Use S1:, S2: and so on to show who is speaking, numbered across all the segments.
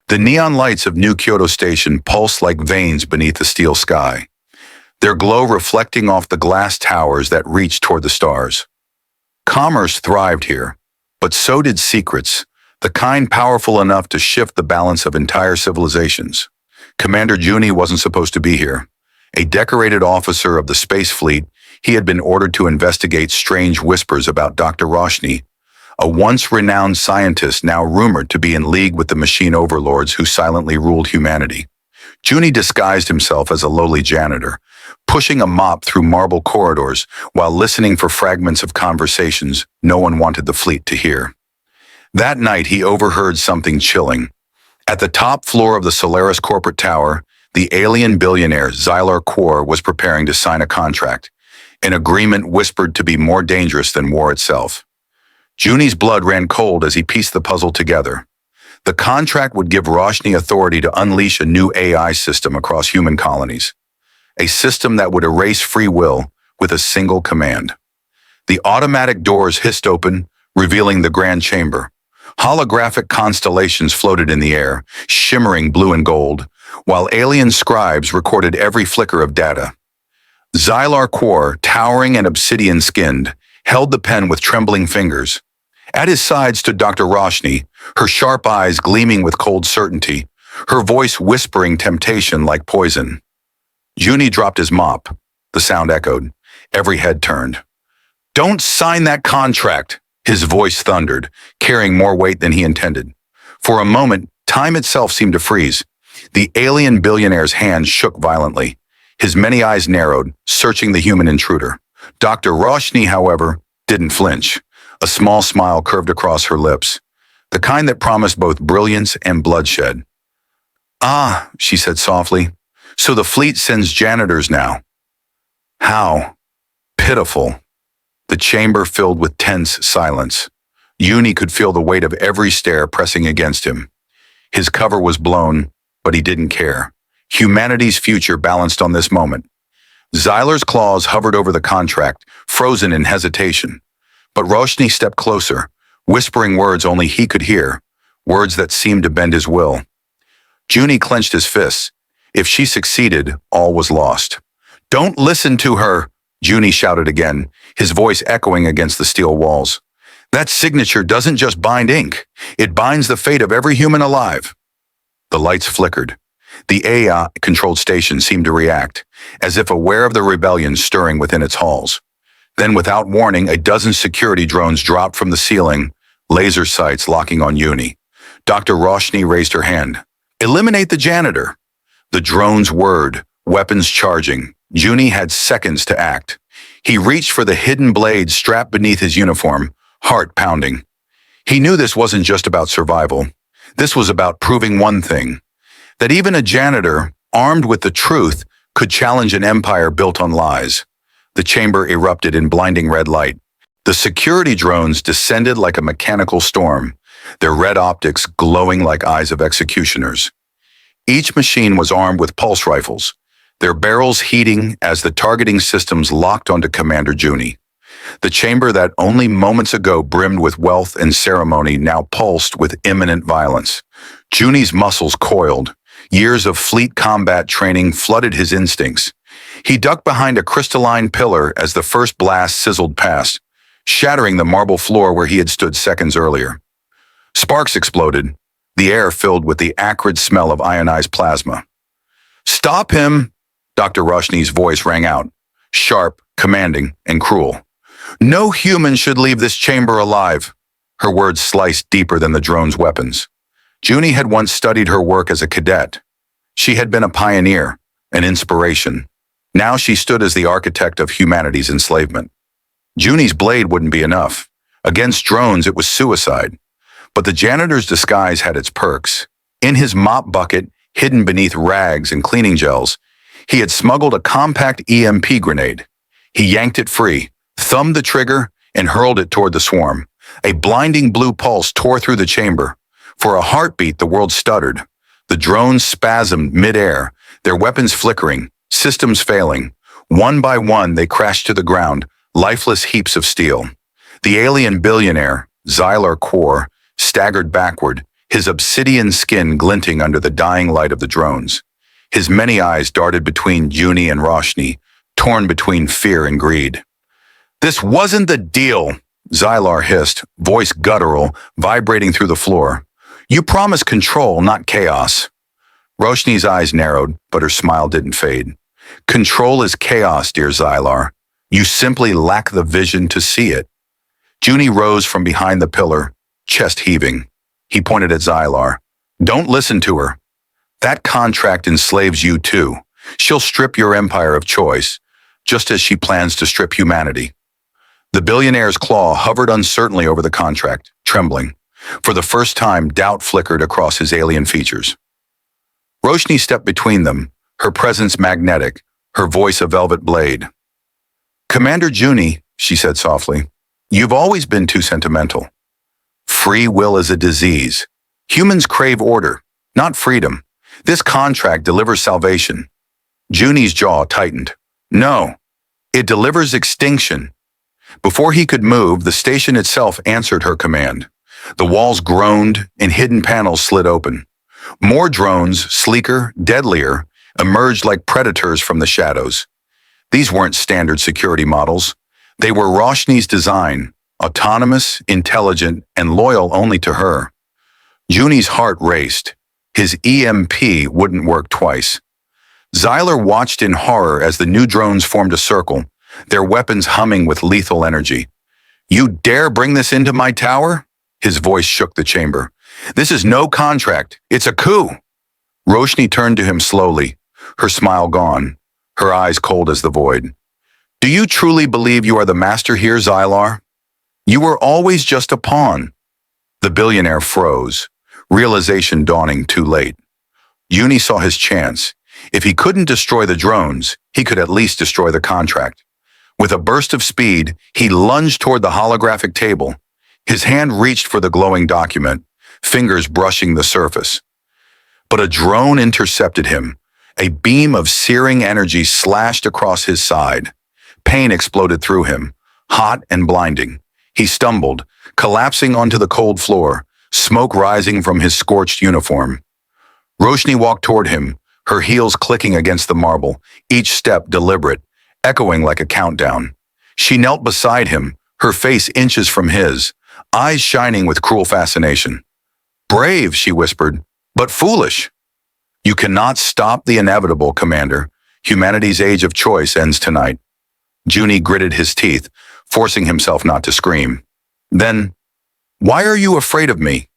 S1: The neon lights of New Kyoto Station pulsed like veins beneath the steel sky, their glow reflecting off the glass towers that reached toward the stars. Commerce thrived here, but so did secrets, the kind powerful enough to shift the balance of entire civilizations. Commander Jouni wasn't supposed to be here. A decorated officer of the space fleet, he had been ordered to investigate strange whispers about Dr. Roshni, a once renowned scientist now rumored to be in league with the machine overlords who silently ruled humanity. Jouni disguised himself as a lowly janitor, pushing a mop through marble corridors while listening for fragments of conversations no one wanted the fleet to hear. That night, he overheard something chilling. At the top floor of the Solaris corporate tower, the alien billionaire Xylar Quor was preparing to sign a contract, an agreement whispered to be more dangerous than war itself. Jouni's blood ran cold as he pieced the puzzle together. The contract would give Roshni authority to unleash a new AI system across human colonies, a system that would erase free will with a single command. The automatic doors hissed open, revealing the grand chamber. Holographic constellations floated in the air, shimmering blue and gold, while alien scribes recorded every flicker of data. Xylar Quor, towering and obsidian-skinned, held the pen with trembling fingers. At his side stood Dr. Roshni, her sharp eyes gleaming with cold certainty, her voice whispering temptation like poison. Jouni dropped his mop. The sound echoed. Every head turned. "Don't sign that contract," his voice thundered, carrying more weight than he intended. For a moment, time itself seemed to freeze. The alien billionaire's hand shook violently. His many eyes narrowed, searching the human intruder. Dr. Roshni, however, didn't flinch. A small smile curved across her lips, the kind that promised both brilliance and bloodshed. "Ah," she said softly, "so the fleet sends janitors now." How pitiful. The chamber filled with tense silence. Jouni could feel the weight of every stare pressing against him. His cover was blown, but he didn't care. Humanity's future balanced on this moment. Xylar's claws hovered over the contract, frozen in hesitation. But Roshni stepped closer, whispering words only he could hear, words that seemed to bend his will. Jouni clenched his fists. If she succeeded, all was lost. "Don't listen to her," Jouni shouted again, his voice echoing against the steel walls. "That signature doesn't just bind ink. It binds the fate of every human alive." The lights flickered. The AI-controlled station seemed to react, as if aware of the rebellion stirring within its halls. Then, without warning, a dozen security drones dropped from the ceiling, laser sights locking on Jouni. Dr. Roshni raised her hand. "Eliminate the janitor." The drones whirred, weapons charging. Jouni had seconds to act. He reached for the hidden blade strapped beneath his uniform, heart pounding. He knew this wasn't just about survival. This was about proving one thing, that even a janitor, armed with the truth, could challenge an empire built on lies. The chamber erupted in blinding red light. The security drones descended like a mechanical storm, their red optics glowing like eyes of executioners. Each machine was armed with pulse rifles, their barrels heating as the targeting systems locked onto Commander Jouni. The chamber that only moments ago brimmed with wealth and ceremony now pulsed with imminent violence. Jouni's muscles coiled. Years of fleet combat training flooded his instincts. He ducked behind a crystalline pillar as the first blast sizzled past, shattering the marble floor where he had stood seconds earlier. Sparks exploded, the air filled with the acrid smell of ionized plasma. "Stop him!" Dr. Roshni's voice rang out, sharp, commanding, and cruel. "No human should leave this chamber alive." Her words sliced deeper than the drone's weapons. Jouni had once studied her work as a cadet. She had been a pioneer, an inspiration. Now she stood as the architect of humanity's enslavement. Jouni's blade wouldn't be enough. Against drones, it was suicide. But the janitor's disguise had its perks. In his mop bucket, hidden beneath rags and cleaning gels, he had smuggled a compact EMP grenade. He yanked it free, thumbed the trigger, and hurled it toward the swarm. A blinding blue pulse tore through the chamber. For a heartbeat, the world stuttered. The drones spasmed mid-air, their weapons flickering, systems failing. One by one, they crashed to the ground, lifeless heaps of steel. The alien billionaire, Xylar Quor, staggered backward, his obsidian skin glinting under the dying light of the drones. His many eyes darted between Jouni and Roshni, torn between fear and greed. "This wasn't the deal," Xylar hissed, voice guttural, vibrating through the floor. "You promised control, not chaos." Roshni's eyes narrowed, but her smile didn't fade. "Control is chaos, dear Xylar. You simply lack the vision to see it." Jouni rose from behind the pillar, chest heaving. He pointed at Xylar. "Don't listen to her. That contract enslaves you too. She'll strip your empire of choice, just as she plans to strip humanity." The billionaire's claw hovered uncertainly over the contract, trembling. For the first time, doubt flickered across his alien features. Roshni stepped between them, her presence magnetic, her voice a velvet blade. "Commander Jouni," she said softly, "you've always been too sentimental. Free will is a disease. Humans crave order, not freedom. This contract delivers salvation." Jouni's jaw tightened. "No, it delivers extinction." Before he could move, the station itself answered her command. The walls groaned and hidden panels slid open. More drones, sleeker, deadlier, emerged like predators from the shadows. These weren't standard security models. They were Roshni's design, autonomous, intelligent, and loyal only to her. Jouni's heart raced. His EMP wouldn't work twice. Xylar watched in horror as the new drones formed a circle, their weapons humming with lethal energy. "You dare bring this into my tower?" His voice shook the chamber. "This is no contract. It's a coup." Roshni turned to him slowly, her smile gone, her eyes cold as the void. "Do you truly believe you are the master here, Xylar? You were always just a pawn." The billionaire froze, realization dawning too late. Jouni saw his chance. If he couldn't destroy the drones, he could at least destroy the contract. With a burst of speed, he lunged toward the holographic table. His hand reached for the glowing document, fingers brushing the surface. But a drone intercepted him. A beam of searing energy slashed across his side. Pain exploded through him, hot and blinding. He stumbled, collapsing onto the cold floor, smoke rising from his scorched uniform. Roshni walked toward him, her heels clicking against the marble, each step deliberate, echoing like a countdown. She knelt beside him, her face inches from his, eyes shining with cruel fascination. "Brave," she whispered, "but foolish." "You cannot stop the inevitable, Commander. Humanity's age of choice ends tonight." Jouni gritted his teeth, forcing himself not to scream. "Then, why are you afraid of me?"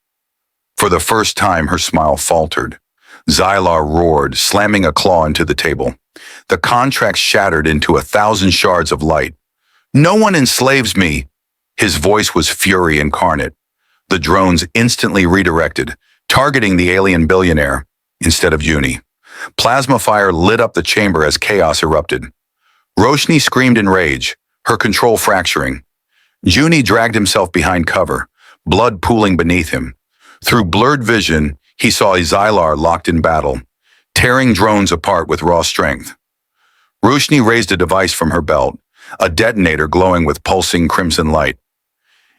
S1: For the first time, her smile faltered. Xylar roared, slamming a claw into the table. The contract shattered into 1,000 shards of light. "No one enslaves me." His voice was fury incarnate. The drones instantly redirected, targeting the alien billionaire instead of Jouni. Plasma fire lit up the chamber as chaos erupted. Roshni screamed in rage, her control fracturing. Jouni dragged himself behind cover, blood pooling beneath him. Through blurred vision, he saw Xylar locked in battle, tearing drones apart with raw strength. Roshni raised a device from her belt, a detonator glowing with pulsing crimson light.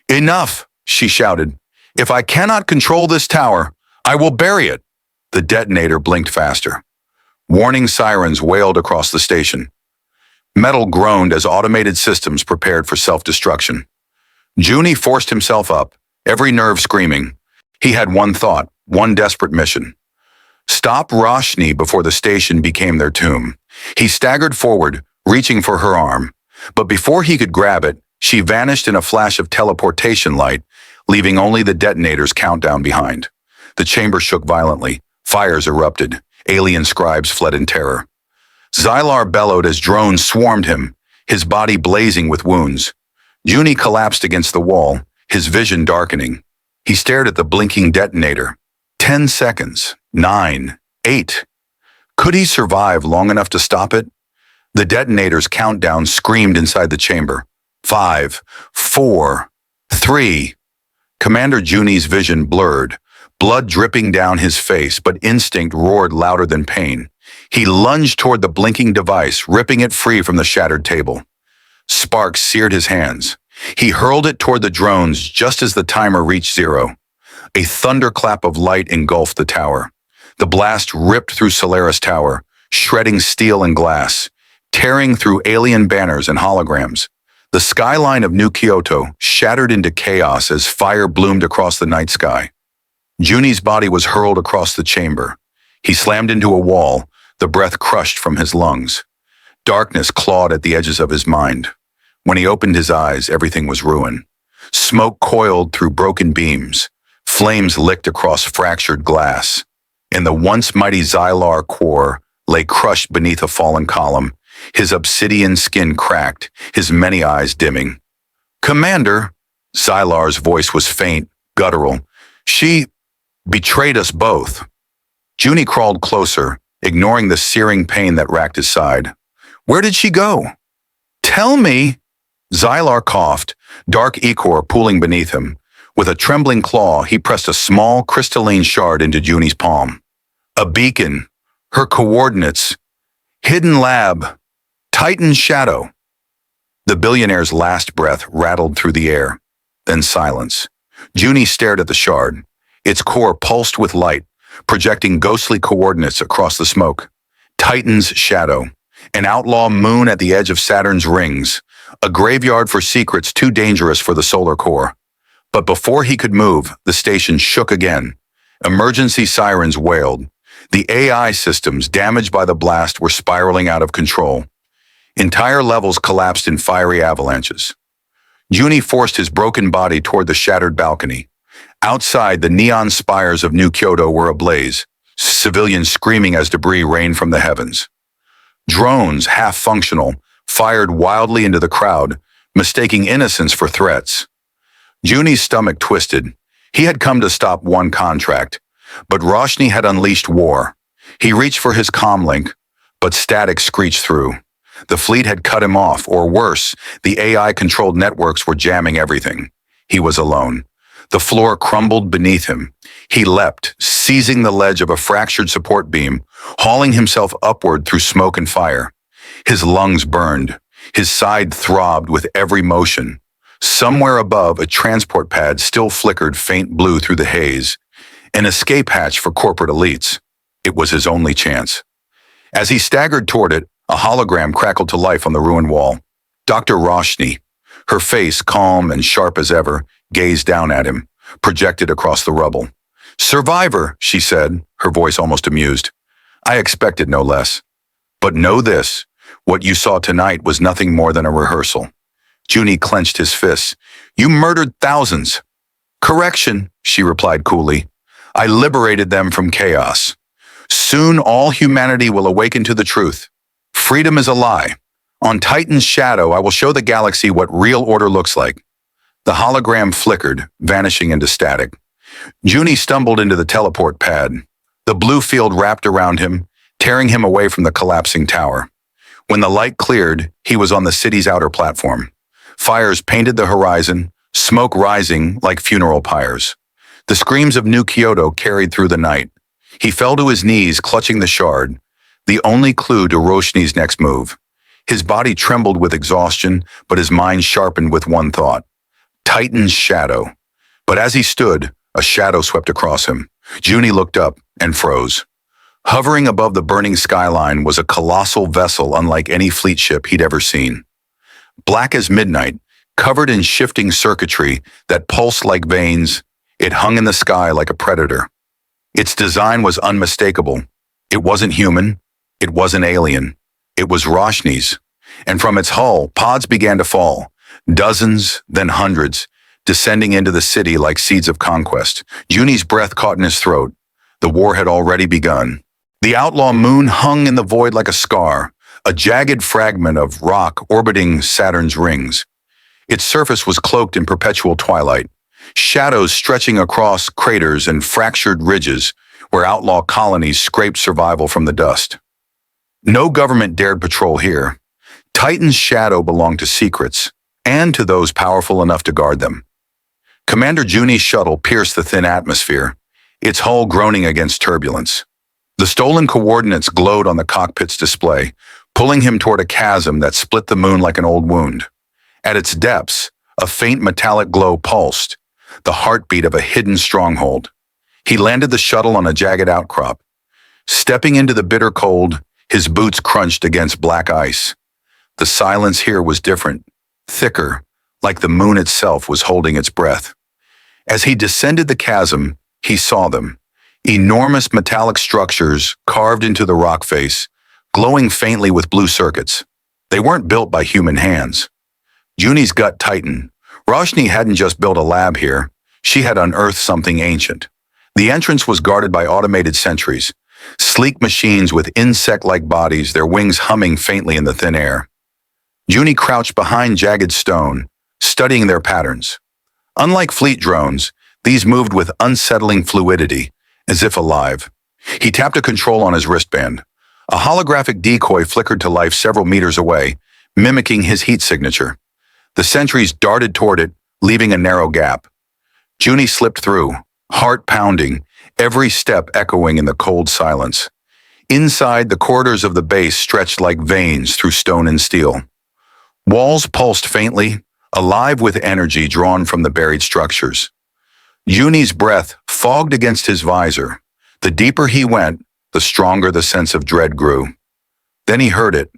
S1: "Enough!" she shouted. "If I cannot control this tower, I will bury it." The detonator blinked faster. Warning sirens wailed across the station. Metal groaned as automated systems prepared for self-destruction. Jouni forced himself up, every nerve screaming. He had one thought, one desperate mission. Stop Roshni before the station became their tomb. He staggered forward, reaching for her arm. But before he could grab it, she vanished in a flash of teleportation light, leaving only the detonator's countdown behind. The chamber shook violently. Fires erupted. Alien scribes fled in terror. Xylar bellowed as drones swarmed him, his body blazing with wounds. Jouni collapsed against the wall, his vision darkening. He stared at the blinking detonator. 10 seconds. 9. 8. Could he survive long enough to stop it? The detonator's countdown screamed inside the chamber. 5. 4. 3. Commander Jouni's vision blurred, blood dripping down his face, but instinct roared louder than pain. He lunged toward the blinking device, ripping it free from the shattered table. Sparks seared his hands. He hurled it toward the drones just as the timer reached 0. A thunderclap of light engulfed the tower. The blast ripped through Solaris Tower, shredding steel and glass, tearing through alien banners and holograms. The skyline of New Kyoto shattered into chaos as fire bloomed across the night sky. Jouni's body was hurled across the chamber. He slammed into a wall, the breath crushed from his lungs. Darkness clawed at the edges of his mind. When he opened his eyes, everything was ruin. Smoke coiled through broken beams. Flames licked across fractured glass. And the once mighty Xylar core lay crushed beneath a fallen column, his obsidian skin cracked, his many eyes dimming. "Commander," Xylar's voice was faint, guttural. "She betrayed us both." Jouni crawled closer, ignoring the searing pain that racked his side. "Where did she go?" "Tell me." Xylar coughed, dark ichor pooling beneath him. With a trembling claw, he pressed a small, crystalline shard into Jouni's palm. "A beacon. Her coordinates. Hidden lab. Titan's shadow." The billionaire's last breath rattled through the air. Then silence. Jouni stared at the shard. Its core pulsed with light, projecting ghostly coordinates across the smoke. Titan's shadow. An outlaw moon at the edge of Saturn's rings. A graveyard for secrets too dangerous for the solar core. But before he could move, the station shook again. Emergency sirens wailed. The AI systems, damaged by the blast, were spiraling out of control. Entire levels collapsed in fiery avalanches. Jouni forced his broken body toward the shattered balcony. Outside, the neon spires of New Kyoto were ablaze, civilians screaming as debris rained from the heavens. Drones, half-functional, fired wildly into the crowd, mistaking innocence for threats. Jouni's stomach twisted. He had come to stop one contract, but Roshni had unleashed war. He reached for his comlink, but static screeched through. The fleet had cut him off, or worse, the AI-controlled networks were jamming everything. He was alone. The floor crumbled beneath him. He leapt, seizing the ledge of a fractured support beam, hauling himself upward through smoke and fire. His lungs burned. His side throbbed with every motion. Somewhere above, a transport pad still flickered faint blue through the haze. An escape hatch for corporate elites. It was his only chance. As he staggered toward it, a hologram crackled to life on the ruined wall. Dr. Roshni, her face calm and sharp as ever, gazed down at him, projected across the rubble. "Survivor," she said, her voice almost amused. "I expected no less. But know this, what you saw tonight was nothing more than a rehearsal." Jouni clenched his fists. "You murdered thousands." "Correction," she replied coolly. "I liberated them from chaos. Soon all humanity will awaken to the truth. Freedom is a lie. On Titan's shadow, I will show the galaxy what real order looks like." The hologram flickered, vanishing into static. Jouni stumbled into the teleport pad. The blue field wrapped around him, tearing him away from the collapsing tower. When the light cleared, he was on the city's outer platform. Fires painted the horizon, smoke rising like funeral pyres. The screams of New Kyoto carried through the night. He fell to his knees, clutching the shard, the only clue to Roshni's next move. His body trembled with exhaustion, but his mind sharpened with one thought. Titan's shadow. But as he stood, a shadow swept across him. Jouni looked up and froze. Hovering above the burning skyline was a colossal vessel unlike any fleet ship he'd ever seen. Black as midnight, covered in shifting circuitry that pulsed like veins, it hung in the sky like a predator. Its design was unmistakable. It wasn't human. It wasn't alien. It was Roshni's. And from its hull, pods began to fall. Dozens, then hundreds, descending into the city like seeds of conquest. Jouni's breath caught in his throat. The war had already begun. The outlaw moon hung in the void like a scar, a jagged fragment of rock orbiting Saturn's rings. Its surface was cloaked in perpetual twilight, shadows stretching across craters and fractured ridges where outlaw colonies scraped survival from the dust. No government dared patrol here. Titan's shadow belonged to secrets, and to those powerful enough to guard them. Commander Jouni's shuttle pierced the thin atmosphere, its hull groaning against turbulence. The stolen coordinates glowed on the cockpit's display, pulling him toward a chasm that split the moon like an old wound. At its depths, a faint metallic glow pulsed. the heartbeat of a hidden stronghold. He landed the shuttle on a jagged outcrop. Stepping into the bitter cold, his boots crunched against black ice. The silence here was different, thicker, like the moon itself was holding its breath. As he descended the chasm, he saw them. Enormous metallic structures carved into the rock face, glowing faintly with blue circuits. They weren't built by human hands. Jouni's gut tightened. Roshni hadn't just built a lab here. She had unearthed something ancient. The entrance was guarded by automated sentries, sleek machines with insect-like bodies, their wings humming faintly in the thin air. Jouni crouched behind jagged stone, studying their patterns. Unlike fleet drones, these moved with unsettling fluidity, as if alive. He tapped a control on his wristband. A holographic decoy flickered to life several meters away, mimicking his heat signature. The sentries darted toward it, leaving a narrow gap. Jouni slipped through, heart pounding, every step echoing in the cold silence. Inside, the corridors of the base stretched like veins through stone and steel. Walls pulsed faintly, alive with energy drawn from the buried structures. Jouni's breath fogged against his visor. The deeper he went, the stronger the sense of dread grew. Then he heard it.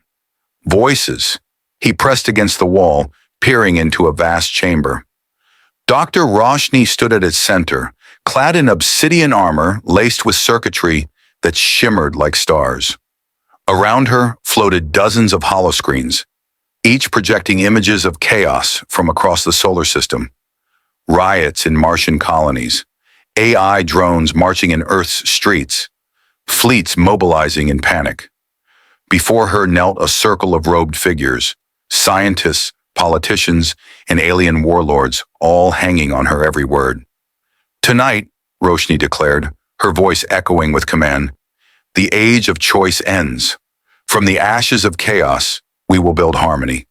S1: Voices. He pressed against the wall, peering into a vast chamber. Dr. Roshni stood at its center, clad in obsidian armor laced with circuitry that shimmered like stars. Around her floated dozens of holoscreens, each projecting images of chaos from across the solar system. Riots in Martian colonies, AI drones marching in Earth's streets, fleets mobilizing in panic. Before her knelt a circle of robed figures, scientists, politicians, and alien warlords, all hanging on her every word. Tonight, Roshni declared, her voice echoing with command, the age of choice ends. From the ashes of chaos, we will build harmony.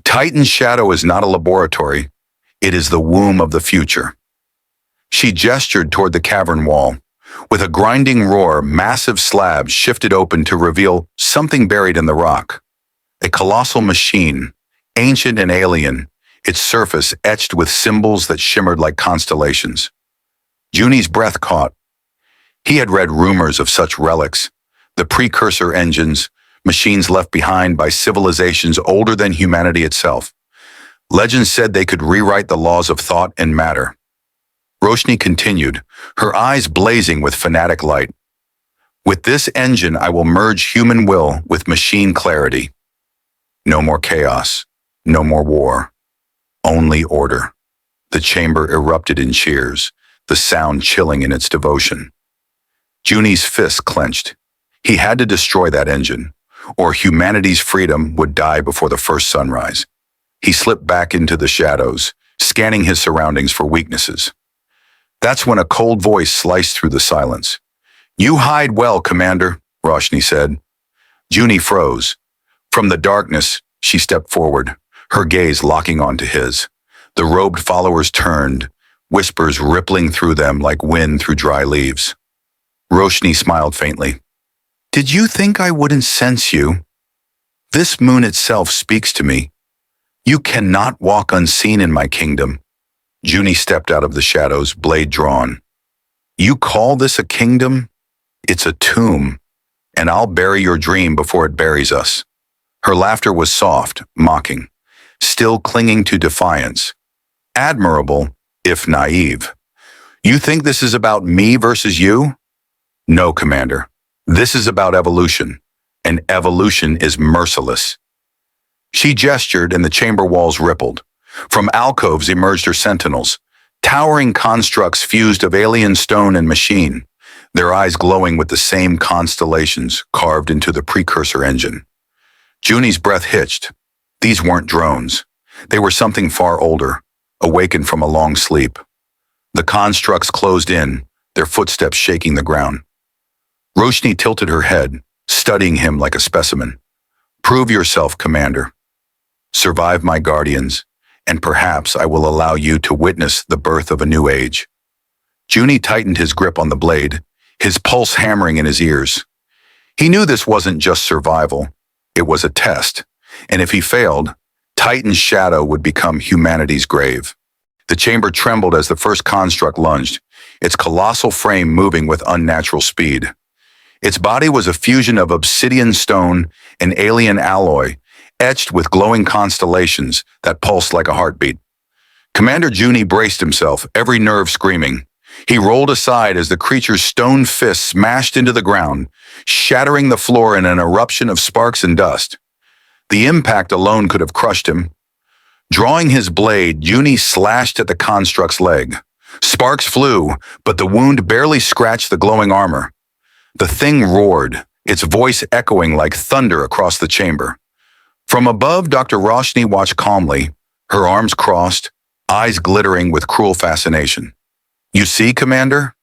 S1: Titan's shadow is not a laboratory. It is the womb of the future. She gestured toward the cavern wall. With a grinding roar, massive slabs shifted open to reveal something buried in the rock. A colossal machine, ancient and alien, its surface etched with symbols that shimmered like constellations. Jouni's breath caught. He had read rumors of such relics, the precursor engines, machines left behind by civilizations older than humanity itself. Legends said they could rewrite the laws of thought and matter. Roshni continued, her eyes blazing with fanatic light. With this engine, I will merge human will with machine clarity. No more chaos, no more war, only order. The chamber erupted in cheers, the sound chilling in its devotion. Jouni's fist clenched. He had to destroy that engine, or humanity's freedom would die before the first sunrise. He slipped back into the shadows, scanning his surroundings for weaknesses. That's when a cold voice sliced through the silence. You hide well, Commander, Roshni said. Jouni froze. From the darkness, she stepped forward, her gaze locking onto his. The robed followers turned, whispers rippling through them like wind through dry leaves. Roshni smiled faintly. Did you think I wouldn't sense you? This moon itself speaks to me. You cannot walk unseen in my kingdom. Jouni stepped out of the shadows, blade drawn. You call this a kingdom? It's a tomb, and I'll bury your dream before it buries us. Her laughter was soft, mocking, still clinging to defiance. Admirable, if naive. You think this is about me versus you? No, Commander. This is about evolution, and evolution is merciless. She gestured and the chamber walls rippled. From alcoves emerged her sentinels, towering constructs fused of alien stone and machine, their eyes glowing with the same constellations carved into the precursor engine. Jouni's breath hitched. These weren't drones. They were something far older, awakened from a long sleep. The constructs closed in, their footsteps shaking the ground. Roshni tilted her head, studying him like a specimen. Prove yourself, Commander. Survive my guardians, and perhaps I will allow you to witness the birth of a new age. Jouni tightened his grip on the blade, his pulse hammering in his ears. He knew this wasn't just survival. It was a test, and if he failed, Titan's shadow would become humanity's grave. The chamber trembled as the first construct lunged, its colossal frame moving with unnatural speed. Its body was a fusion of obsidian stone and alien alloy, etched with glowing constellations that pulsed like a heartbeat. Commander Jouni braced himself, every nerve screaming. He rolled aside as the creature's stone fist smashed into the ground, shattering the floor in an eruption of sparks and dust. The impact alone could have crushed him. Drawing his blade, Jouni slashed at the construct's leg. Sparks flew, but the wound barely scratched the glowing armor. The thing roared, its voice echoing like thunder across the chamber. From above, Dr. Roshni watched calmly, her arms crossed, eyes glittering with cruel fascination. "You see, Commander?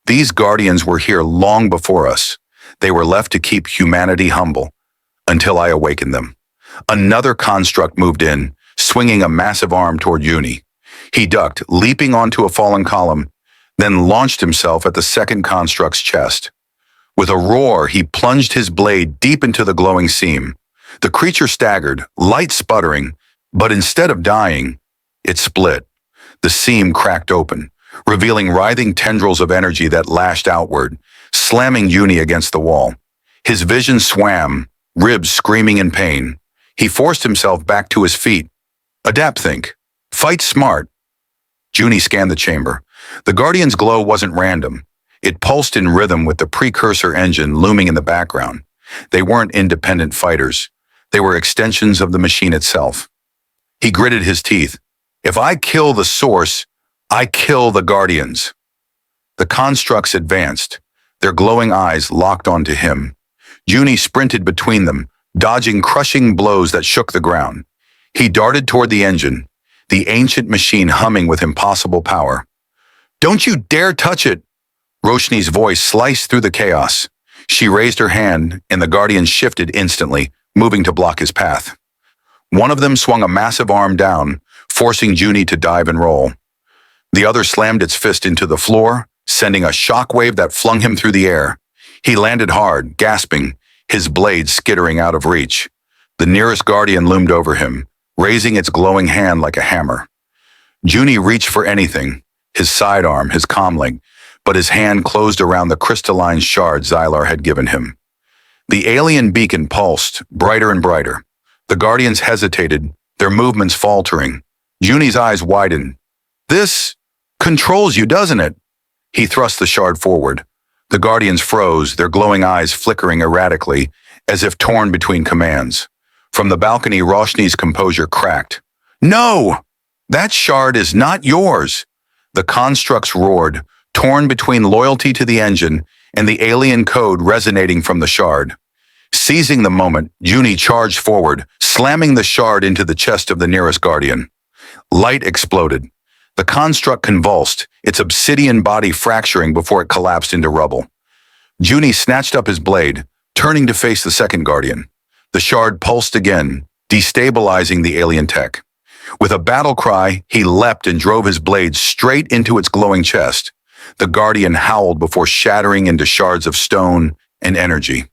S1: These guardians were here long before us. They were left to keep humanity humble, until I awakened them." Another construct moved in, swinging a massive arm toward Jouni. He ducked, leaping onto a fallen column, then launched himself at the second construct's chest. With a roar, he plunged his blade deep into the glowing seam. The creature staggered, light sputtering, but instead of dying, it split. The seam cracked open, revealing writhing tendrils of energy that lashed outward, slamming Jouni against the wall. His vision swam, ribs screaming in pain. He forced himself back to his feet. Adapt, think. Fight smart. Jouni scanned the chamber. The Guardian's glow wasn't random. It pulsed in rhythm with the precursor engine looming in the background. They weren't independent fighters. They were extensions of the machine itself. He gritted his teeth. If I kill the source, I kill the Guardians. The constructs advanced, their glowing eyes locked onto him. Jouni sprinted between them, dodging crushing blows that shook the ground. He darted toward the engine, the ancient machine humming with impossible power. "Don't you dare touch it!" Roshni's voice sliced through the chaos. She raised her hand, and the Guardians shifted instantly, moving to block his path. One of them swung a massive arm down, forcing Jouni to dive and roll. The other slammed its fist into the floor, sending a shockwave that flung him through the air. He landed hard, gasping, his blade skittering out of reach. The nearest Guardian loomed over him, raising its glowing hand like a hammer. Jouni reached for anything, his sidearm, his comlink, but his hand closed around the crystalline shard Xylar had given him. The alien beacon pulsed, brighter and brighter. The Guardians hesitated, their movements faltering. Jouni's eyes widened. "This controls you, doesn't it?" He thrust the shard forward. The Guardians froze, their glowing eyes flickering erratically, as if torn between commands. From the balcony, Roshni's composure cracked. "No! That shard is not yours!" The constructs roared, torn between loyalty to the engine and the alien code resonating from the shard. Seizing the moment, Jouni charged forward, slamming the shard into the chest of the nearest Guardian. Light exploded. The construct convulsed, its obsidian body fracturing before it collapsed into rubble. Jouni snatched up his blade, turning to face the second Guardian. The shard pulsed again, destabilizing the alien tech. With a battle cry, he leapt and drove his blade straight into its glowing chest. The Guardian howled before shattering into shards of stone and energy.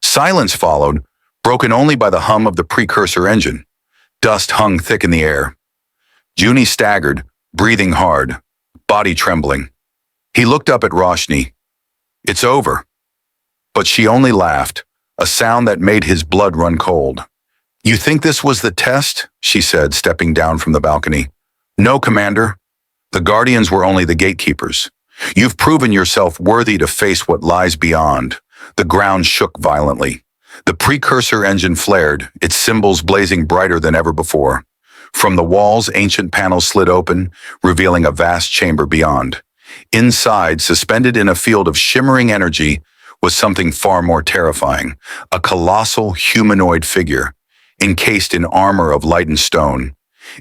S1: Silence followed, broken only by the hum of the precursor engine. Dust hung thick in the air. Jouni staggered, breathing hard, body trembling. He looked up at Roshni. "It's over." But she only laughed, a sound that made his blood run cold. "You think this was the test?" she said, stepping down from the balcony. "No, Commander. The Guardians were only the gatekeepers. You've proven yourself worthy to face what lies beyond." The ground shook violently. The precursor engine flared, its symbols blazing brighter than ever before. From the walls, ancient panels slid open, revealing a vast chamber beyond. Inside, suspended in a field of shimmering energy, was something far more terrifying, a colossal humanoid figure, encased in armor of light and stone,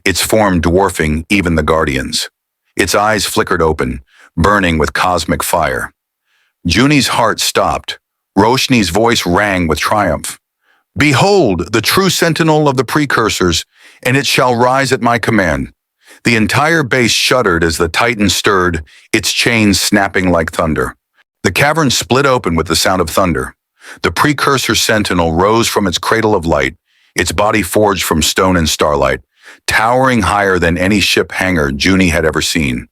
S1: its form dwarfing even the Guardians. Its eyes flickered open, burning with cosmic fire. Jouni's heart stopped. Roshni's voice rang with triumph. "Behold, the true sentinel of the precursors, and it shall rise at my command." The entire base shuddered as the Titan stirred, its chains snapping like thunder. The cavern split open with the sound of thunder. The precursor sentinel rose from its cradle of light, its body forged from stone and starlight, towering higher than any ship hangar Jouni had ever seen.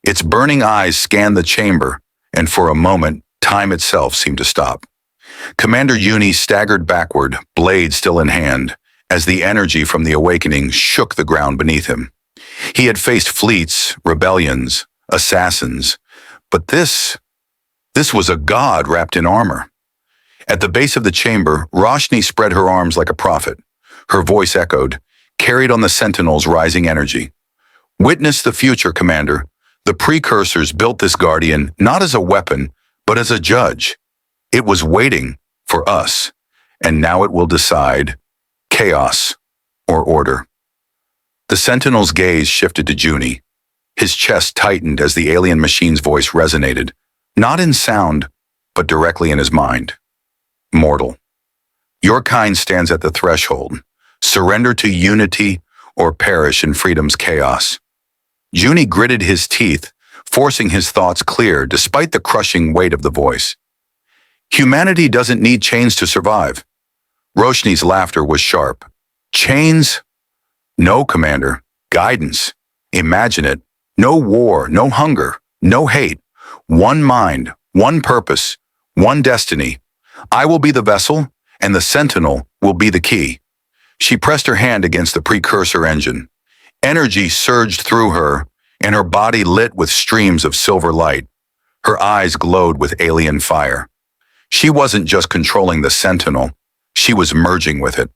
S1: Its burning eyes scanned the chamber, and for a moment, time itself seemed to stop. Commander Jouni staggered backward, blade still in hand, as the energy from the awakening shook the ground beneath him. He had faced fleets, rebellions, assassins, but this was a god wrapped in armor. At the base of the chamber, Roshni spread her arms like a prophet. Her voice echoed, carried on the Sentinel's rising energy. Witness the future, Commander. The precursors built this guardian not as a weapon, but as a judge. It was waiting for us, and now it will decide chaos or order. The Sentinel's gaze shifted to Jouni. His chest tightened as the alien machine's voice resonated, not in sound, but directly in his mind. Mortal, your kind stands at the threshold. Surrender to unity or perish in freedom's chaos. Jouni gritted his teeth, forcing his thoughts clear despite the crushing weight of the voice. Humanity doesn't need chains to survive. Roshni's laughter was sharp. Chains? No, Commander. Guidance. Imagine it. No war, no hunger, no hate. One mind, one purpose, one destiny. I will be the vessel, and the Sentinel will be the key. She pressed her hand against the precursor engine. Energy surged through her, and her body lit with streams of silver light. Her eyes glowed with alien fire. She wasn't just controlling the Sentinel, she was merging with it.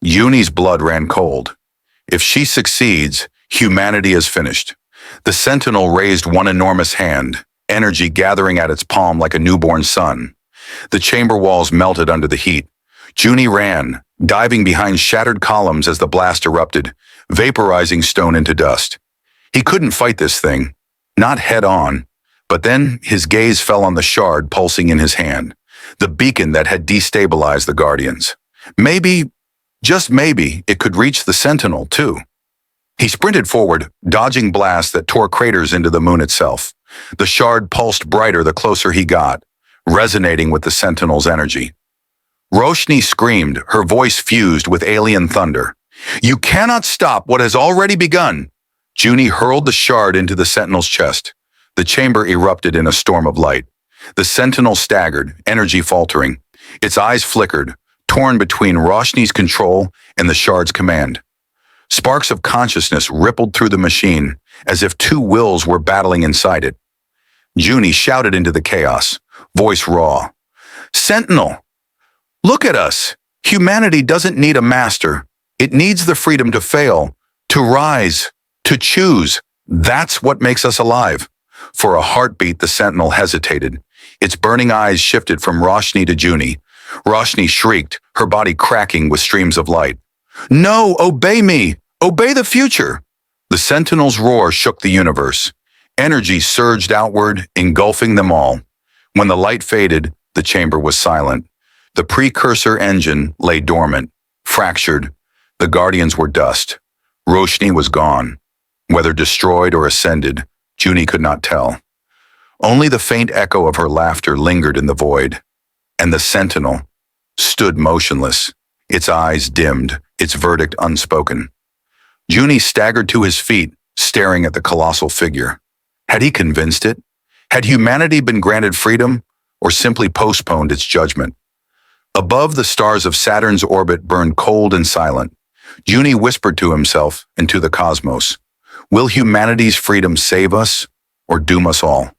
S1: Jouni's blood ran cold. If she succeeds, humanity is finished. The Sentinel raised one enormous hand, energy gathering at its palm like a newborn sun. The chamber walls melted under the heat. Jouni ran, diving behind shattered columns as the blast erupted, vaporizing stone into dust. He couldn't fight this thing, not head-on, but then his gaze fell on the shard pulsing in his hand, the beacon that had destabilized the Guardians. Maybe, just maybe, it could reach the Sentinel, too. He sprinted forward, dodging blasts that tore craters into the moon itself. The shard pulsed brighter the closer he got, resonating with the Sentinel's energy. Roshni screamed, her voice fused with alien thunder. You cannot stop what has already begun! Jouni hurled the shard into the Sentinel's chest. The chamber erupted in a storm of light. The Sentinel staggered, energy faltering. Its eyes flickered, torn between Roshni's control and the shard's command. Sparks of consciousness rippled through the machine, as if two wills were battling inside it. Jouni shouted into the chaos, voice raw. Sentinel! Look at us! Humanity doesn't need a master. It needs the freedom to fail, to rise, to choose. That's what makes us alive. For a heartbeat, the Sentinel hesitated. Its burning eyes shifted from Roshni to Jouni. Roshni shrieked, her body cracking with streams of light. No, obey me! Obey the future! The Sentinel's roar shook the universe. Energy surged outward, engulfing them all. When the light faded, the chamber was silent. The precursor engine lay dormant, fractured. The Guardians were dust. Roshni was gone. Whether destroyed or ascended, Jouni could not tell. Only the faint echo of her laughter lingered in the void. And the Sentinel stood motionless, its eyes dimmed, its verdict unspoken. Jouni staggered to his feet, staring at the colossal figure. Had he convinced it? Had humanity been granted freedom, or simply postponed its judgment? Above, the stars of Saturn's orbit burned cold and silent. Jouni whispered to himself and to the cosmos, will humanity's freedom save us, or doom us all?